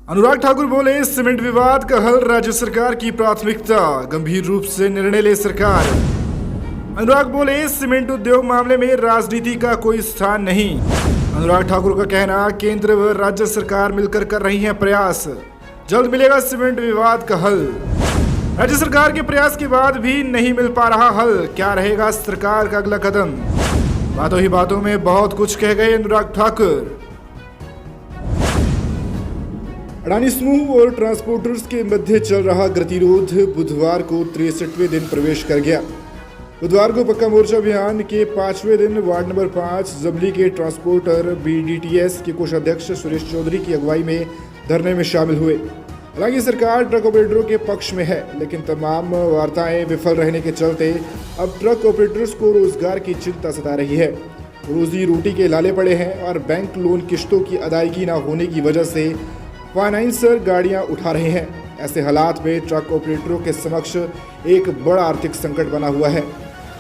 अनुराग ठाकुर बोले, सीमेंट विवाद का हल राज्य सरकार की प्राथमिकता, गंभीर रूप से निर्णय ले सरकार। अनुराग बोले, सीमेंट उद्योग मामले में राजनीति का कोई स्थान नहीं। अनुराग ठाकुर का कहना, केंद्र व राज्य सरकार मिलकर कर रही हैं प्रयास, जल्द मिलेगा सीमेंट विवाद का हल। राज्य सरकार के प्रयास के बाद भी नहीं मिल पा रहा हल, क्या रहेगा सरकार का अगला कदम? बातों ही बातों में बहुत कुछ कह गए अनुराग ठाकुर। अडानी समूह और ट्रांसपोर्टर्स के मध्य चल रहा गतिरोध बुधवार को 63वें दिन प्रवेश कर गया। बुधवार को पक्का मोर्चा अभियान के 5वें दिन वार्ड नंबर 5 जबली के ट्रांसपोर्टर BDTS के कोषाध्यक्ष सुरेश चौधरी की अगुवाई में धरने में शामिल हुए। हालांकि सरकार ट्रक ऑपरेटरों के पक्ष में है, लेकिन तमाम वार्ताएं विफल रहने के चलते अब ट्रक ऑपरेटर्स को रोजगार की चिंता सता रही है। रोजी रोटी के लाले पड़े हैं और बैंक लोन किश्तों की अदायगी न होने की वजह से फाइनेंसर गाड़ियां उठा रहे हैं। ऐसे हालात में ट्रक ऑपरेटरों के समक्ष एक बड़ा आर्थिक संकट बना हुआ है।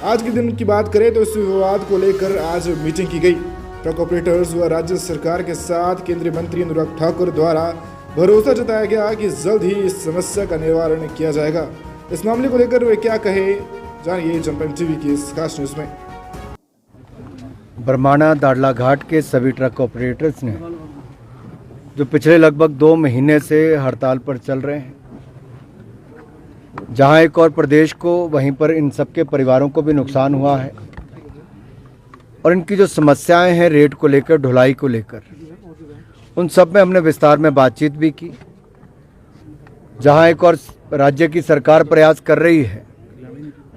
आज के दिन की बात करें तो इस विवाद को लेकर आज मीटिंग की गई। ट्रक ऑपरेटर्स व राज्य सरकार के साथ केंद्रीय मंत्री अनुराग ठाकुर द्वारा भरोसा जताया गया कि जल्द ही इस समस्या का निवारण किया जाएगा। इस मामले को लेकर वे क्या कहे, जानिए जनपद टीवी की इस खास न्यूज में। बरमाणा दाड़ला घाट के सभी ट्रक ऑपरेटर्स ने जो पिछले लगभग 2 महीने से हड़ताल पर चल रहे हैं, जहां एक और प्रदेश को वहीं पर इन सबके परिवारों को भी नुकसान हुआ है और इनकी जो समस्याएं हैं रेट को लेकर, ढुलाई को लेकर, उन सब में हमने विस्तार में बातचीत भी की। जहां एक और राज्य की सरकार प्रयास कर रही है,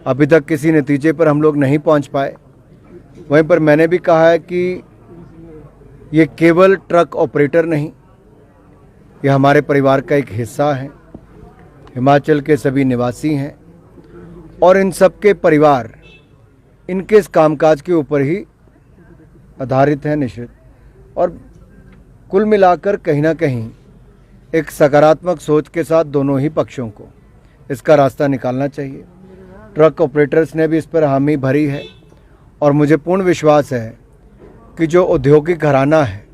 अभी तक किसी नतीजे पर हम लोग नहीं पहुंच पाए। वहीं पर मैंने भी कहा है कि ये केवल ट्रक ऑपरेटर नहीं, ये हमारे परिवार का एक हिस्सा है। हिमाचल के सभी निवासी हैं और इन सब के परिवार इनके इस कामकाज के ऊपर ही आधारित हैं निश्चित। और कुल मिलाकर कहीं ना कहीं एक सकारात्मक सोच के साथ दोनों ही पक्षों को इसका रास्ता निकालना चाहिए। ट्रक ऑपरेटर्स ने भी इस पर हामी भरी है और मुझे पूर्ण विश्वास है कि जो औद्योगिक घराना है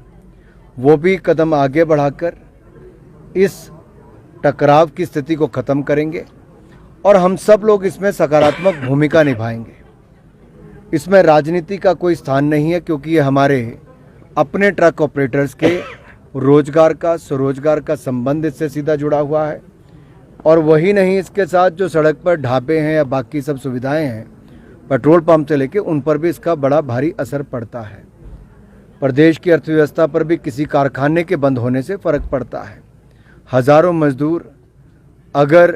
वो भी कदम आगे बढ़ाकर इस टकराव की स्थिति को ख़त्म करेंगे और हम सब लोग इसमें सकारात्मक भूमिका निभाएंगे। इसमें राजनीति का कोई स्थान नहीं है, क्योंकि ये हमारे अपने ट्रक ऑपरेटर्स के रोजगार का, स्वरोजगार का संबंध इससे सीधा जुड़ा हुआ है। और वही नहीं, इसके साथ जो सड़क पर ढाबे हैं या बाकी सब सुविधाएं हैं, पेट्रोल पंप से लेके, उन पर भी इसका बड़ा भारी असर पड़ता है। प्रदेश की अर्थव्यवस्था पर भी किसी कारखाने के बंद होने से फ़र्क पड़ता है। हज़ारों मजदूर अगर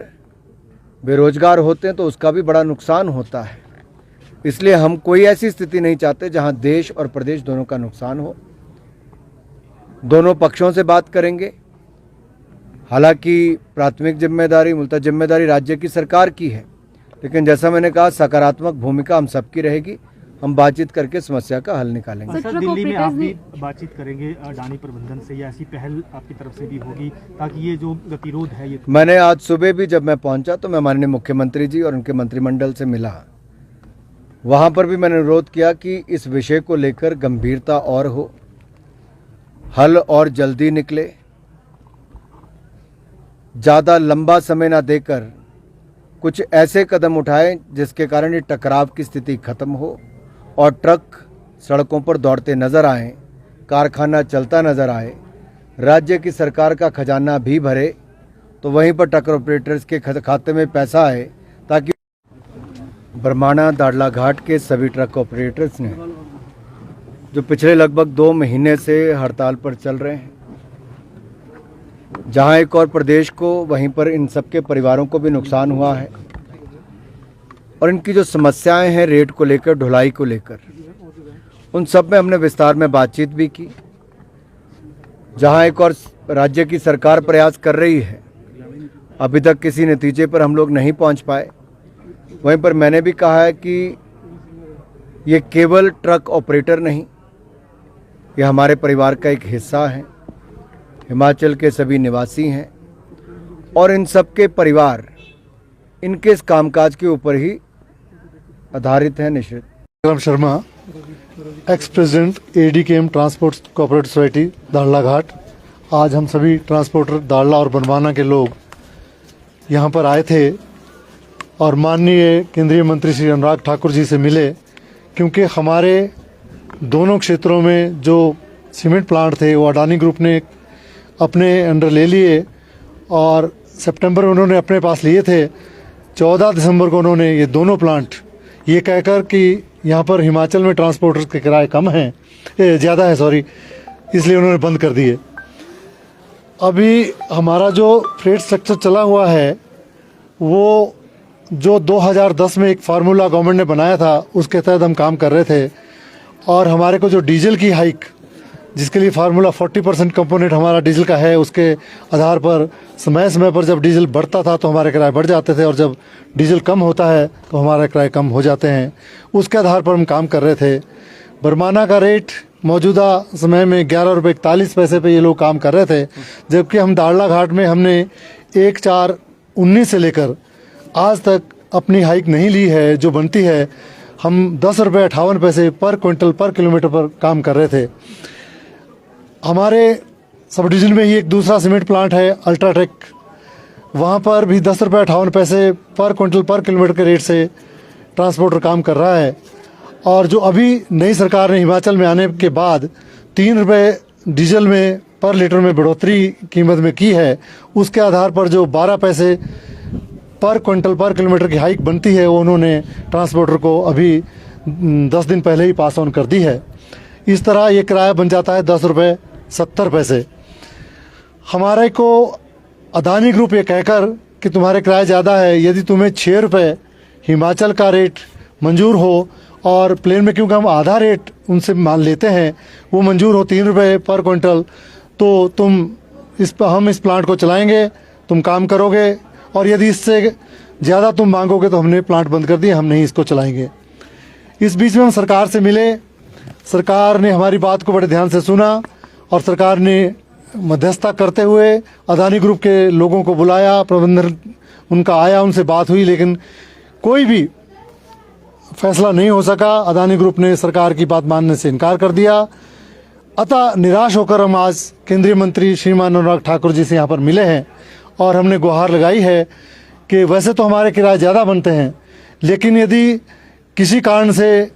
बेरोजगार होते हैं तो उसका भी बड़ा नुकसान होता है। इसलिए हम कोई ऐसी स्थिति नहीं चाहते जहां देश और प्रदेश दोनों का नुकसान हो। दोनों पक्षों से बात करेंगे। हालांकि प्राथमिक जिम्मेदारी, मूलतः जिम्मेदारी राज्य की सरकार की है, लेकिन जैसा मैंने कहा सकारात्मक भूमिका हम सबकी रहेगी। हम बातचीत करके समस्या का हल निकालेंगे। सर, दिल्ली में आप भी बातचीत करेंगे अडानी प्रबंधन से, या ऐसी पहल आपकी तरफ से भी होगी ताकि ये जो गतिरोध है ये? मैंने आज सुबह भी जब मैं पहुंचा तो मैं माननीय मुख्यमंत्री जी और उनके मंत्रिमंडल से मिला। वहां पर भी मैंने अनुरोध किया कि इस विषय को लेकर गंभीरता और हो, हल और जल्दी निकले, ज़्यादा लंबा समय ना देकर कुछ ऐसे कदम उठाएं जिसके कारण ये टकराव की स्थिति खत्म हो और ट्रक सड़कों पर दौड़ते नजर आएं, कारखाना चलता नजर आए, राज्य की सरकार का खजाना भी भरे, तो वहीं पर ट्रक ऑपरेटर्स के खाते में पैसा आए, ताकि बरमाणा दाड़ला घाट के सभी ट्रक ऑपरेटर्स ने जो पिछले लगभग 2 महीने से हड़ताल पर चल रहे हैं, जहां एक और प्रदेश को वहीं पर इन सबके परिवारों को भी नुकसान हुआ है और इनकी जो समस्याएं हैं रेट को लेकर, ढुलाई को लेकर, उन सब में हमने विस्तार में बातचीत भी की। जहां एक और राज्य की सरकार प्रयास कर रही है, अभी तक किसी नतीजे पर हम लोग नहीं पहुंच पाए। वहीं पर मैंने भी कहा है कि ये केवल ट्रक ऑपरेटर नहीं, ये हमारे परिवार का एक हिस्सा है। हिमाचल के सभी निवासी हैं और इन सब के परिवार इनके इस कामकाज के ऊपर ही आधारित हैं निश्चित। Ram Sharma, ex president ADKM transport cooperative society Darla Ghat. आज हम सभी ट्रांसपोर्टर दाड़ला और बनवाना के लोग यहाँ पर आए थे और माननीय केंद्रीय मंत्री श्री अनुराग ठाकुर जी से मिले, क्योंकि हमारे दोनों क्षेत्रों में जो सीमेंट प्लांट थे वो अडानी ग्रुप ने अपने अंडर ले लिए और सितंबर में उन्होंने अपने पास लिए थे। 14 दिसंबर को उन्होंने ये दोनों प्लांट ये कहकर कि यहाँ पर हिमाचल में ट्रांसपोर्टर्स के किराए कम हैं, ज़्यादा है सॉरी, इसलिए उन्होंने बंद कर दिए। अभी हमारा जो फ्रेट स्ट्रक्चर चला हुआ है वो जो 2010 में एक फार्मूला गवर्नमेंट ने बनाया था उसके तहत हम काम कर रहे थे और हमारे को जो डीजल की हाइक जिसके लिए फार्मूला 40% कंपोनेंट हमारा डीजल का है, उसके आधार पर समय समय पर जब डीजल बढ़ता था तो हमारे किराए बढ़ जाते थे और जब डीजल कम होता है तो हमारे किराए कम हो जाते हैं। उसके आधार पर हम काम कर रहे थे। बरमाना का रेट मौजूदा समय में 11 रुपये 41 पैसे पे ये लोग काम कर रहे थे, जबकि हम दाड़ला घाट में हमने 1/4/19 से लेकर आज तक अपनी हाइक नहीं ली है। जो बनती है हम 10 रुपये 58 पैसे पर क्विंटल पर किलोमीटर पर काम कर रहे थे। हमारे सब डिवीजन में ही एक दूसरा सीमेंट प्लांट है अल्ट्राटेक, वहाँ पर भी 10 रुपये 58 पैसे पर क्विंटल पर किलोमीटर के रेट से ट्रांसपोर्टर काम कर रहा है। और जो अभी नई सरकार ने हिमाचल में आने के बाद 3 रुपये डीजल में पर लीटर में बढ़ोतरी कीमत में की है, उसके आधार पर जो 12 पैसे पर क्विंटल पर किलोमीटर की हाइक बनती है वो उन्होंने ट्रांसपोर्टर को अभी 10 दिन पहले ही पास ऑन कर दी है। इस तरह ये किराया बन जाता है 10 रुपये 70 पैसे। हमारे को अदानी ग्रुप ये कहकर कि तुम्हारे किराया ज़्यादा है, यदि तुम्हें 6 रुपये हिमाचल का रेट मंजूर हो और प्लेन में क्योंकि हम आधा रेट उनसे मान लेते हैं वो मंजूर हो 3 रुपये पर क्विंटल, तो हम इस प्लांट को चलाएंगे, तुम काम करोगे और यदि इससे ज़्यादा तुम मांगोगे तो हमने प्लांट बंद कर दिया, हम नहीं इसको चलाएंगे। इस बीच में हम सरकार से मिले, सरकार ने हमारी बात को बड़े ध्यान से सुना और सरकार ने मध्यस्थता करते हुए अदानी ग्रुप के लोगों को बुलाया, प्रबंधन उनका आया, उनसे बात हुई, लेकिन कोई भी फैसला नहीं हो सका। अदानी ग्रुप ने सरकार की बात मानने से इनकार कर दिया। अतः निराश होकर हम आज केंद्रीय मंत्री श्रीमान अनुराग ठाकुर जी से यहाँ पर मिले हैं और हमने गुहार लगाई है कि वैसे तो हमारे किराए ज़्यादा बनते हैं, लेकिन यदि किसी कारण से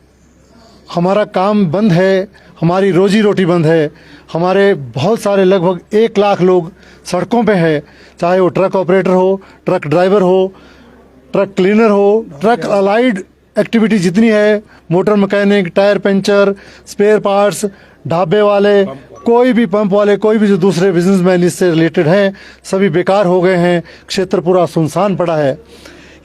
हमारा काम बंद है, हमारी रोजी रोटी बंद है, हमारे बहुत सारे लगभग 1 लाख लोग सड़कों पे हैं, चाहे वो ट्रक ऑपरेटर हो, ट्रक ड्राइवर हो, ट्रक क्लीनर हो, ट्रक अलाइड एक्टिविटी जितनी है, motor mechanic, tyre puncture, spare parts, ढाबे वाले, कोई भी पंप वाले, कोई भी जो दूसरे बिजनेसमैन इससे रिलेटेड हैं, सभी बेकार हो गए हैं। क्षेत्र पूरा सुनसान पड़ा है।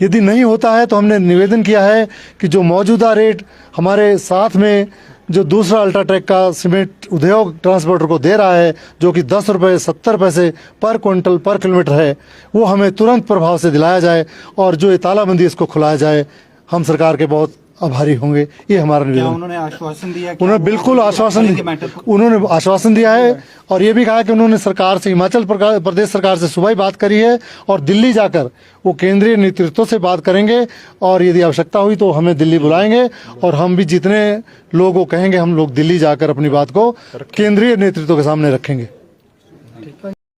यदि नहीं होता है तो हमने निवेदन किया है कि जो मौजूदा रेट हमारे साथ में जो दूसरा अल्ट्राटेक का सीमेंट उद्योग ट्रांसपोर्टर को दे रहा है, जो कि 10 रुपये 70 पैसे पर क्विंटल पर किलोमीटर है, वो हमें तुरंत प्रभाव से दिलाया जाए और जो ये तालाबंदी इसको खुलाया जाए। हम सरकार के बहुत आभारी होंगे। ये हमारा निवेदन। उन्होंने आश्वासन दिया, उन्होंने बिल्कुल आश्वासन दिया है और ये भी कहा कि उन्होंने सरकार से, हिमाचल प्रदेश सरकार से सुबह ही बात करी है और दिल्ली जाकर वो केंद्रीय नेतृत्व से बात करेंगे और यदि आवश्यकता हुई तो हमें दिल्ली बुलाएंगे और हम भी जितने लोगों को कहेंगे हम लोग दिल्ली जाकर अपनी बात को केंद्रीय नेतृत्व के सामने रखेंगे।